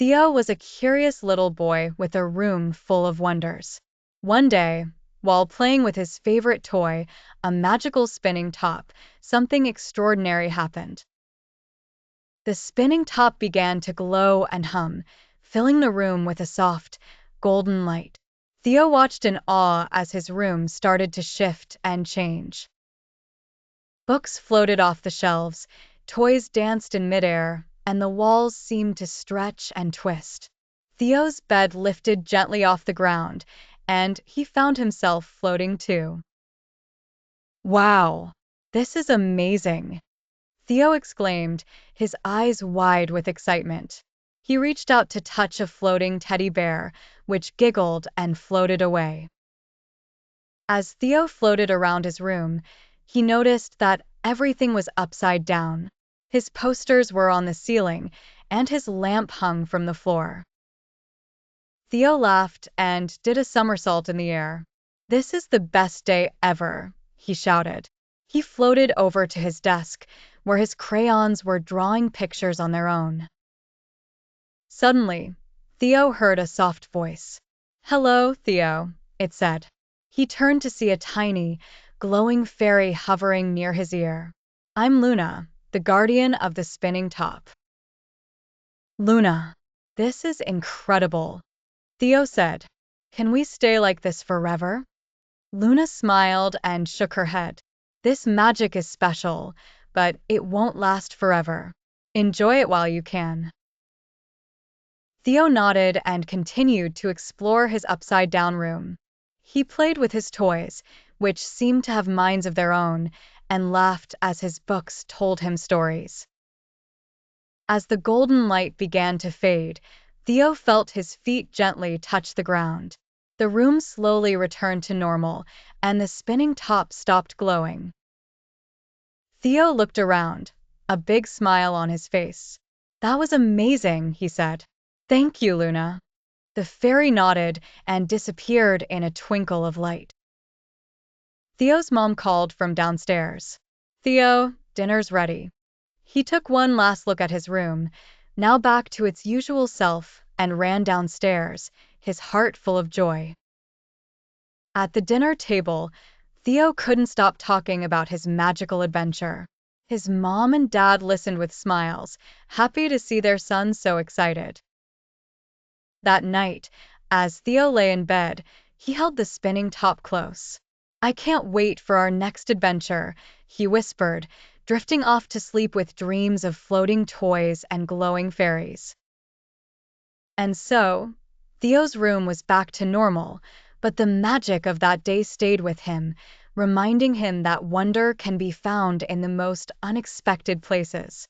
Theo was a curious little boy with a room full of wonders. One day, while playing with his favorite toy, a magical spinning top, something extraordinary happened. The spinning top began to glow and hum, filling the room with a soft, golden light. Theo watched in awe as his room started to shift and change. Books floated off the shelves, toys danced in midair, and the walls seemed to stretch and twist. Theo's bed lifted gently off the ground, and he found himself floating too. "Wow, this is amazing!" Theo exclaimed, his eyes wide with excitement. He reached out to touch a floating teddy bear, which giggled and floated away. As Theo floated around his room, he noticed that everything was upside down. His posters were on the ceiling, and his lamp hung from the floor. Theo laughed and did a somersault in the air. "This is the best day ever," he shouted. He floated over to his desk, where his crayons were drawing pictures on their own. Suddenly, Theo heard a soft voice. "Hello, Theo," it said. He turned to see a tiny, glowing fairy hovering near his ear. "I'm Luna, the guardian of the spinning top." "Luna, this is incredible," Theo said. "Can we stay like this forever?" Luna smiled and shook her head. "This magic is special, but it won't last forever. Enjoy it while you can." Theo nodded and continued to explore his upside-down room. He played with his toys, which seemed to have minds of their own, and laughed as his books told him stories. As the golden light began to fade, Theo felt his feet gently touch the ground. The room slowly returned to normal, and the spinning top stopped glowing. Theo looked around, a big smile on his face. "That was amazing," he said. "Thank you, Luna." The fairy nodded and disappeared in a twinkle of light. Theo's mom called from downstairs. "Theo, dinner's ready." He took one last look at his room, now back to its usual self, and ran downstairs, his heart full of joy. At the dinner table, Theo couldn't stop talking about his magical adventure. His mom and dad listened with smiles, happy to see their son so excited. That night, as Theo lay in bed, he held the spinning top close. "I can't wait for our next adventure," he whispered, drifting off to sleep with dreams of floating toys and glowing fairies. And so, Theo's room was back to normal, but the magic of that day stayed with him, reminding him that wonder can be found in the most unexpected places.